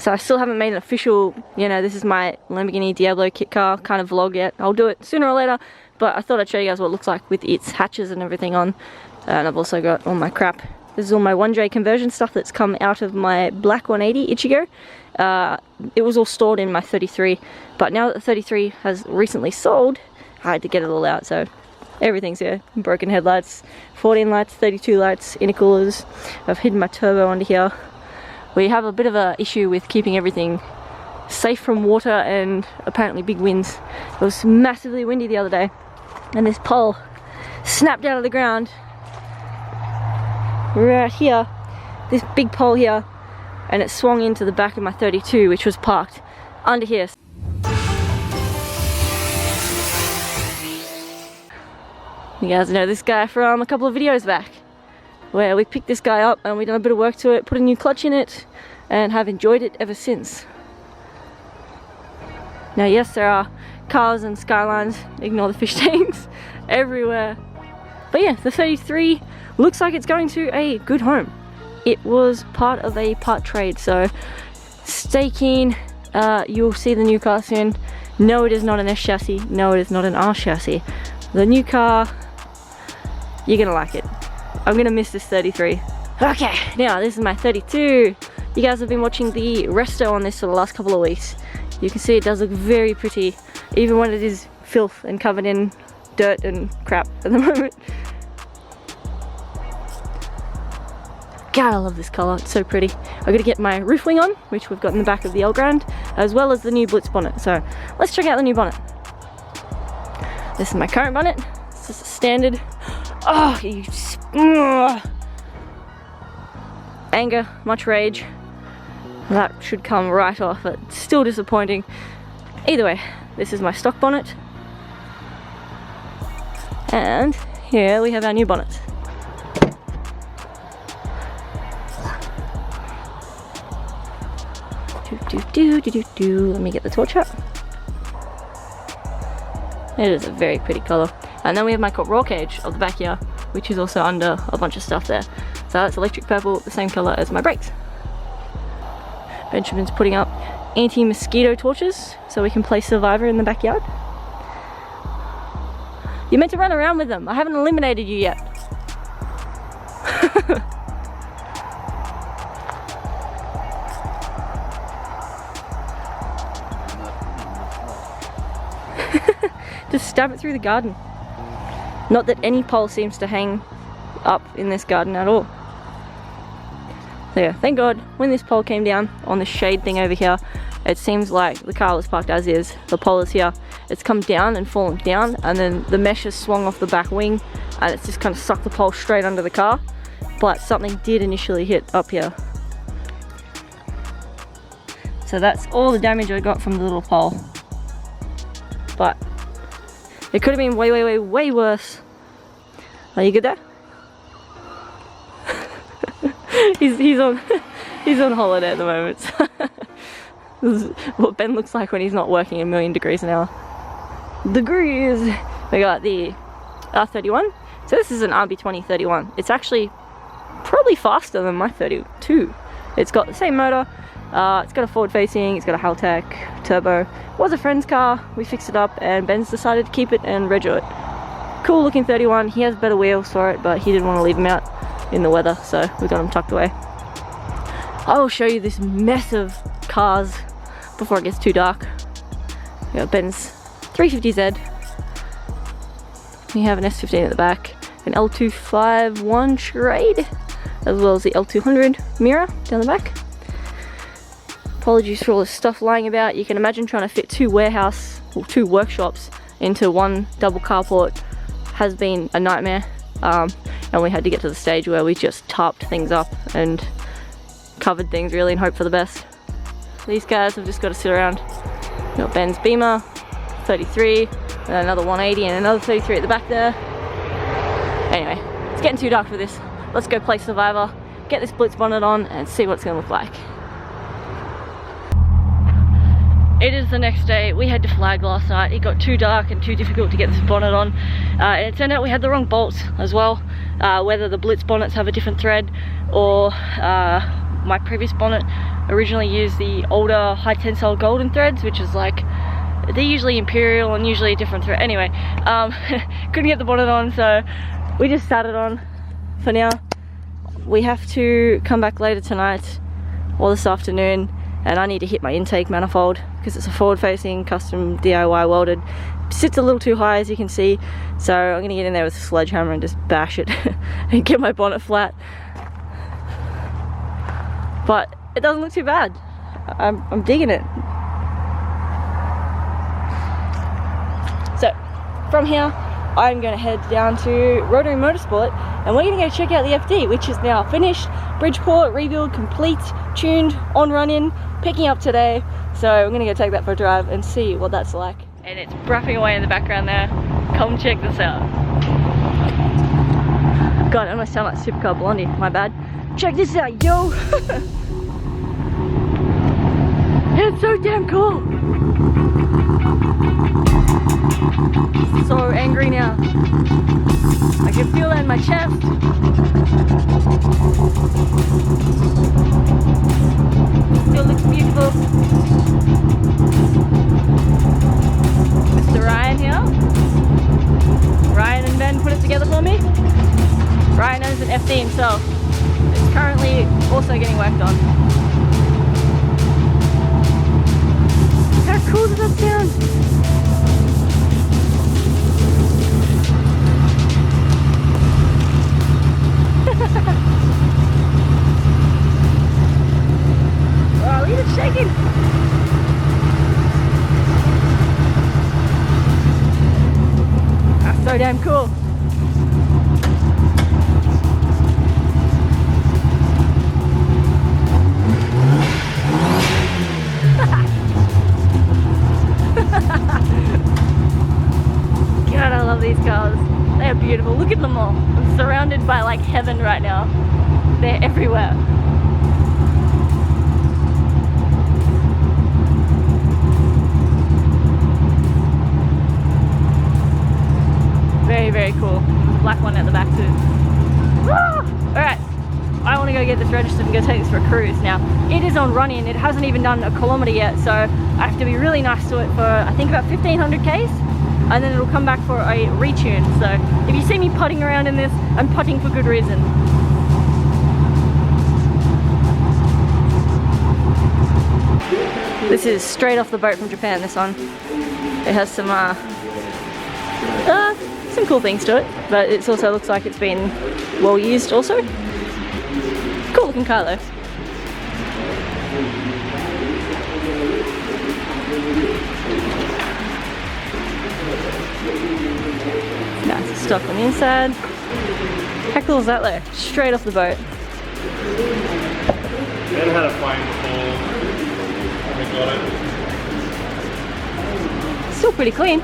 So I still haven't made an official, you know, this is my Lamborghini Diablo kit car kind of vlog yet. I'll do it sooner or later, but I thought I'd show you guys what it looks like with its hatches and everything on. And I've also got all my crap. This is all my 1J conversion stuff that's come out of my black 180 Ichigo. It was all stored in my 33, but now that the 33 has recently sold, I had to get it all out, so everything's here. Broken headlights, 14 lights, 32 lights, intercoolers. I've hidden my turbo under here. We have a bit of an issue with keeping everything safe from water and apparently big winds. It was massively windy the other day, and this pole snapped out of the ground right here, this big pole here, and it swung into the back of my 32, which was parked under here. You guys know this guy from a couple of videos back, where we picked this guy up and we done a bit of work to it, put a new clutch in it, and have enjoyed it ever since. Now yes, there are cars and skylines, ignore the fish tanks, everywhere. But yeah, the 33 looks like it's going to a good home. It was part of a part trade, so stay keen. You'll see the new car soon. No, it is not an S chassis. No, it is not an R chassis. The new car, you're gonna like it. I'm gonna miss this 33. Okay, now this is my 32. You guys have been watching the resto on this for the last couple of weeks. You can see it does look very pretty, even when it is filth and covered in dirt and crap at the moment. God, I love this colour, it's so pretty. I've got to get my roof wing on, which we've got in the back of the L Grand, as well as the new Blitz bonnet. So let's check out the new bonnet. This is my current bonnet. It's just a standard. Oh, anger, much rage. That should come right off, but still disappointing. Either way, this is my stock bonnet. And here we have our new bonnet. Let me get the torch up. It is a very pretty colour. And then we have my raw cage of the back here, which is also under a bunch of stuff there. So that's electric purple, the same colour as my brakes. Benjamin's putting up anti-mosquito torches so we can play Survivor in the backyard. You're meant to run around with them. I haven't eliminated you yet. Just stab it through the garden. Not that any pole seems to hang up in this garden at all. So yeah, thank God when this pole came down on the shade thing over here, it seems like the car was parked as is. The pole is here. It's come down and fallen down, and then the mesh has swung off the back wing and it's just kind of sucked the pole straight under the car. But something did initially hit up here. So that's all the damage I got from the little pole. But it could have been way worse. Are you good there? he's on holiday at the moment. This is what Ben looks like when he's not working 1,000,000 degrees an hour. Degrees! We got the R31. So this is an RB2031. It's actually probably faster than my 32. It's got the same motor. It's got a forward facing, it's got a Haltech turbo. It was a friend's car, we fixed it up, and Ben's decided to keep it and rego it. Cool looking 31, he has better wheels for it, but he didn't want to leave them out in the weather, so we got them tucked away. I will show you this mess of cars before it gets too dark. We got Ben's 350Z. We have an S15 at the back, an L251 Charade, as well as the L200 Mira down the back. Apologies for all this stuff lying about. You can imagine trying to fit two workshops into one double carport has been a nightmare. And we had to get to the stage where we just tarped things up and covered things really and hope for the best. These guys have just got to sit around. We've got Ben's Beamer, 33, and another 180 and another 33 at the back there. Anyway, it's getting too dark for this. Let's go play Survivor, get this Blitz bonnet on and see what it's going to look like. It is the next day. We had to flag last night. It got too dark and too difficult to get this bonnet on. And it turned out we had the wrong bolts as well. Whether the Blitz bonnets have a different thread or my previous bonnet originally used the older high tensile golden threads, which is like, they're usually imperial and usually a different thread. Anyway, couldn't get the bonnet on, so we just sat it on for now. We have to come back later tonight or this afternoon, and I need to hit my intake manifold because it's a forward facing custom DIY welded. Sits a little too high, as you can see, so I'm gonna get in there with a sledgehammer and just bash it and get my bonnet flat. But it doesn't look too bad. I'm digging it. So from here I'm gonna head down to Rotary Motorsport and we're gonna go check out the FD, which is now finished, Bridgeport, rebuild complete, tuned, on run-in, picking up today. So I'm gonna go take that for a drive and see what that's like. And it's brapping away in the background there. Come check this out. God, I almost sound like Supercar Blondie, my bad. Check this out, yo! It's so damn cool! So angry now. I can feel that in my chest. Still looks beautiful. Mr. Ryan here. Ryan and Ben put it together for me. Ryan owns an FD himself. It's currently also getting worked on. How cool does that sound? Wow, look at it shaking! That's so damn cool! God, I love these cars. They are beautiful. Look at them all. I'm surrounded by like heaven right now. They're everywhere. Very, very cool. Black one at the back too. Alright, I want to go get this registered and go take this for a cruise. Now, it is on run-in. It hasn't even done a kilometre yet, so I have to be really nice to it for, I think, about 1500 Ks. And then it'll come back for a retune. So if you see me putting around in this, I'm putting for good reason. This is straight off the boat from Japan, this one. It has some cool things to it, but it also looks like it's been well used also. Cool looking car though. Nice stock on the inside. How cool is that though? Straight off the boat. Ben had a fine pull. We got it. Still pretty clean.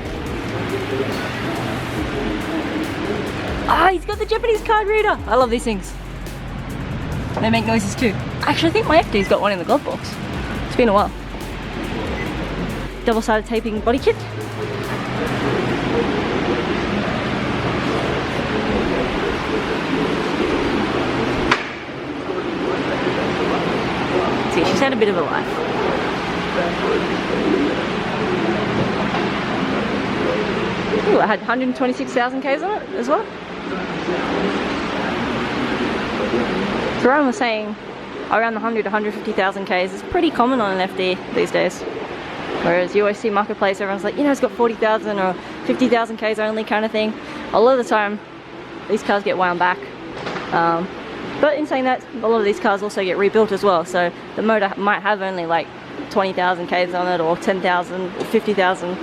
Ah, he's got the Japanese card reader. I love these things. They make noises too. Actually, I think my FD's got one in the glove box. It's been a while. Double-sided taping body kit. See, she's had a bit of a life. Ooh, I had 126,000 Ks on it as well. So Ryan was saying around the 100 to 150,000 Ks is pretty common on an FD these days. Whereas you always see marketplace, everyone's like, you know, it's got 40,000 or 50,000 Ks only kind of thing. A lot of the time, these cars get wound back. But in saying that, a lot of these cars also get rebuilt as well. So the motor might have only like 20,000 Ks on it, or 10,000 or 50,000.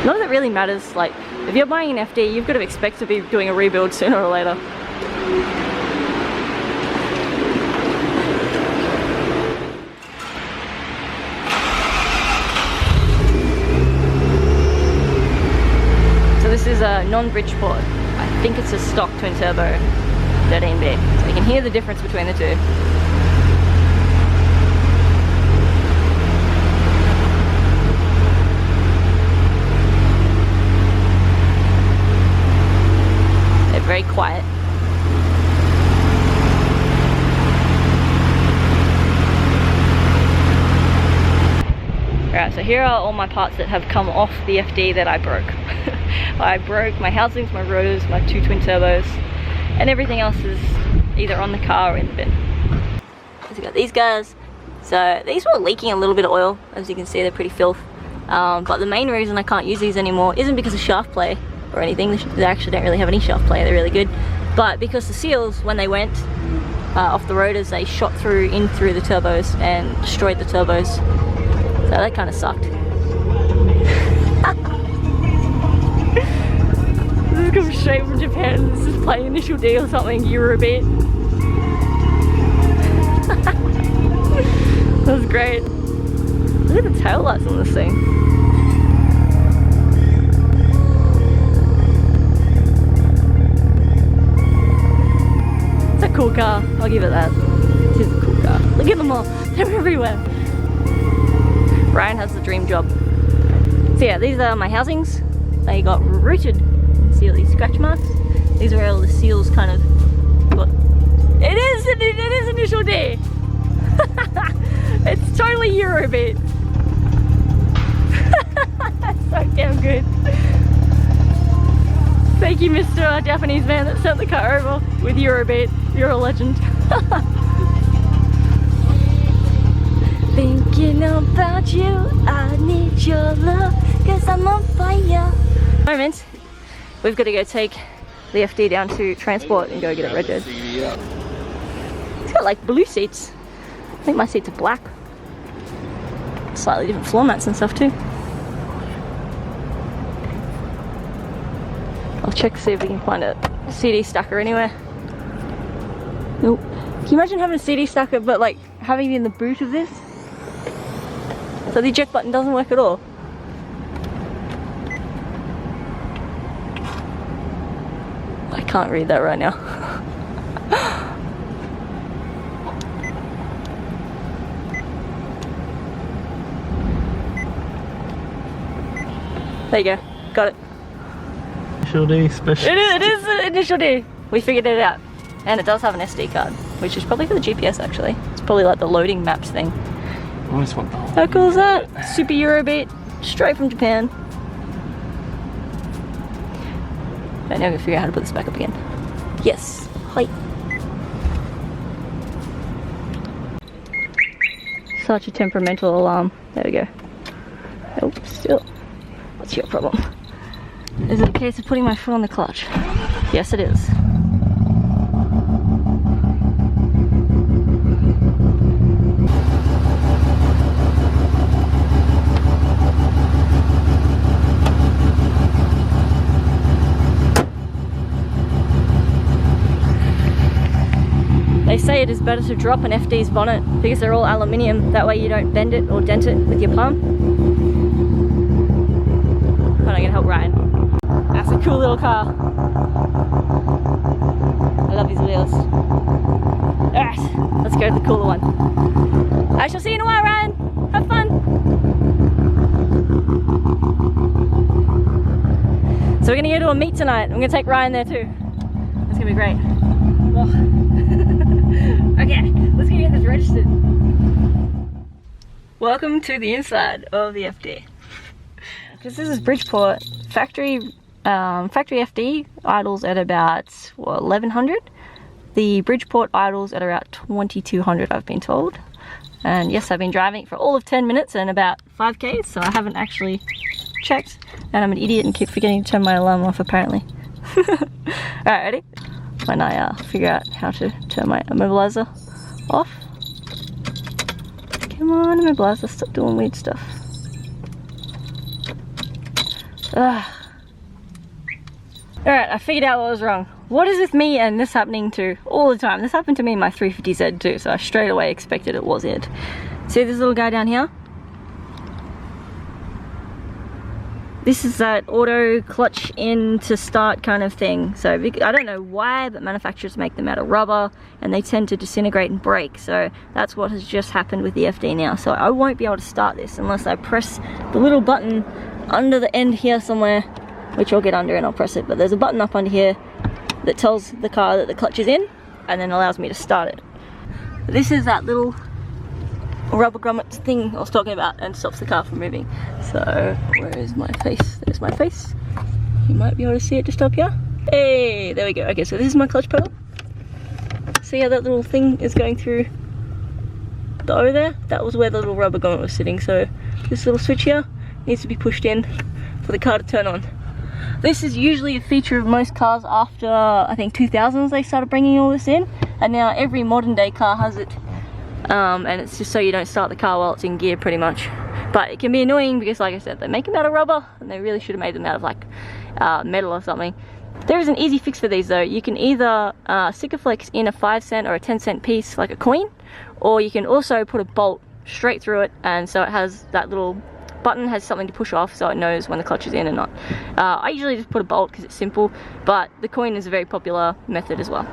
None of that really matters. Like, if you're buying an FD, you've got to expect to be doing a rebuild sooner or later. So this is a non-Bridgeport. I think it's a stock twin turbo 13B. So you can hear the difference between the two. Very quiet. so here are all my parts that have come off the FD that I broke. I broke my housings, my rotors, my 2 twin turbos, and everything else is either on the car or in the bin. So we got these guys. So these were leaking a little bit of oil, as you can see, they're pretty filth. But the main reason I can't use these anymore isn't because of shaft play or anything. They actually don't really have any shaft play, they're really good. But because the seals, when they went off the rotors, they shot in through the turbos and destroyed the turbos. So that kind of sucked. This is coming straight from Japan. This is playing Initial D or something, Eurobeat. That was great. Look at the tail lights on this thing. It's a cool car, I'll give it that. It is a cool car. Look at them all, they're everywhere. Ryan has the dream job. So yeah, these are my housings. They got rooted. See all these scratch marks? These are where all the seals kind of got. It is Initial D! It's totally Eurobeat. That's so damn good. Thank you, Mr. Japanese man that sent the car over with Eurobeat. You're a legend. Thinking about you, I need your love, cause I'm on fire. Moment, we've got to go take the FD down to transport and go get it registered. It's got like blue seats. I think my seats are black. Slightly different floor mats and stuff too. I'll check to see if we can find a CD stacker anywhere. Nope. Can you imagine having a CD stacker but like having it in the boot of this? So the eject button doesn't work at all. I can't read that right now. There you go, got it. Initial D special. It is an Initial D. We figured it out. And it does have an SD card, which is probably for the GPS actually. It's probably like the loading maps thing. I always want the whole. How cool is that? Super Eurobeat, straight from Japan. Right, now we can figure out how to put this back up again. Yes, hi. Such a temperamental alarm. There we go. Nope, still. What's your problem? Is it a case of putting my foot on the clutch? Yes, it is. They say it is better to drop an FD's bonnet because they're all aluminium, that way you don't bend it or dent it with your palm. Hold on, I'm gonna help Ryan. That's a cool little car. I love these wheels. Alright, let's go to the cooler one. I shall see you in a while, Ryan. Have fun. So we're gonna go to a meet tonight. I'm gonna take Ryan there too. That's gonna be great. Okay, let's go get this registered. Welcome to the inside of the FD. Because this is Bridgeport. Factory FD idles at about 1100. The Bridgeport idles at about 2200, I've been told. And yes, I've been driving for all of 10 minutes and about 5Ks, so I haven't actually checked. And I'm an idiot and keep forgetting to turn my alarm off apparently. Alright, ready? When I figure out how to turn my immobilizer off. Come on, immobilizer, stop doing weird stuff. Alright, I figured out what was wrong. What is with me and this happening to all the time? This happened to me in my 350Z too, so I straight away expected it was it. See this little guy down here? This is that auto clutch in to start kind of thing. So I don't know why, but manufacturers make them out of rubber and they tend to disintegrate and break. So that's what has just happened with the FD now. So I won't be able to start this unless I press the little button under the end here somewhere, which I'll get under and I'll press it. But there's a button up under here that tells the car that the clutch is in and then allows me to start it. This is that little rubber grommet thing I was talking about and stops the car from moving. So where is my face? There's my face. You might be able to see it just up here. Hey, there we go. Okay, so this is my clutch pedal. See how that little thing is going through the O there? That was where the little rubber grommet was sitting. So this little switch here needs to be pushed in for the car to turn on. This is usually a feature of most cars after, I think, 2000s they started bringing all this in. And now every modern day car has it. And it's just so you don't start the car while it's in gear pretty much. But it can be annoying because, like I said, they make them out of rubber and they really should have made them out of like metal or something. There is an easy fix for these though. You can either stick a flex in a 5-cent or a 10-cent piece like a coin, or you can also put a bolt straight through it, and so it has that little button has something to push off so it knows when the clutch is in and not. I usually just put a bolt because it's simple, but the coin is a very popular method as well.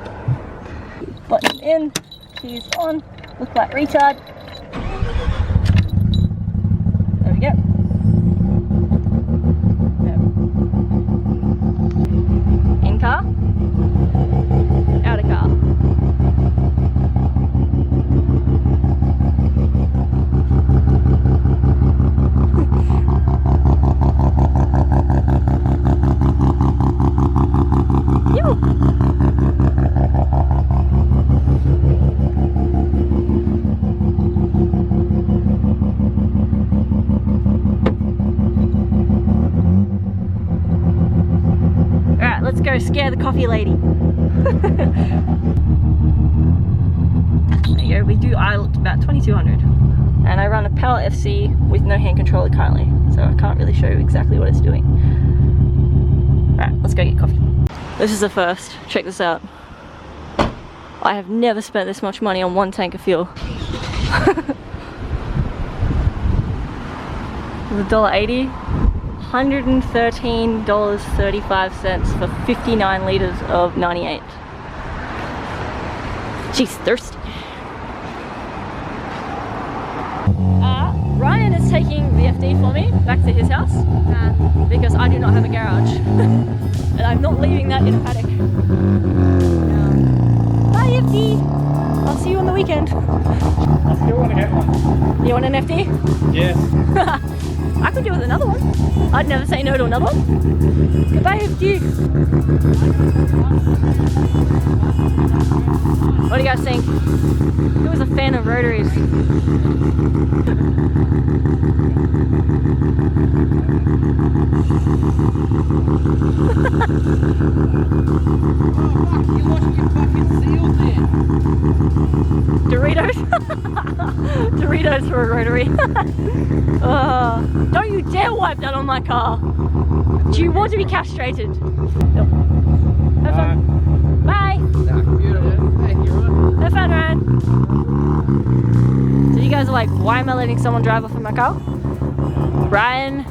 Button in, keys on, look like retard. There we go. In car, out of car. Alright, let's go scare the coffee lady. There you go, we do idle to about 2200. And I run a Power FC with no hand controller currently, so I can't really show you exactly what it's doing. Alright, let's go get coffee. This is the first, check this out. I have never spent this much money on one tank of fuel. It was $1.80, $113.35 for 59 litres of 98. She's thirsty. Ryan is taking the FD for me back to his house because I do not have a garage and I'm not leaving that in a paddock. Bye FD! I'll see you on the weekend. I still want to get one. You want an FD? Yes. I could do with another one. I'd never say no to another one. Goodbye FD! What do you guys think? Who was a fan of rotaries? Doritos? Doritos for a rotary. Don't you dare wipe that on my car. Do you want to be castrated? No. Have fun. Bye. Have fun, Ryan. So you guys are like, why am I letting someone drive off in my car? Ryan.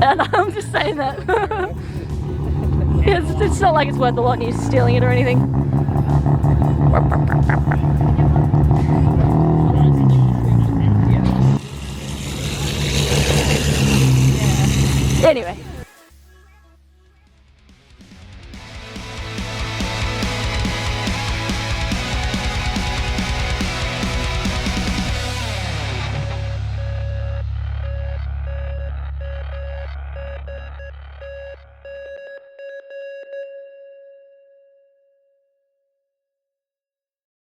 And I'm just saying that. It's not like it's worth a lot and you're stealing it or anything. Anyway.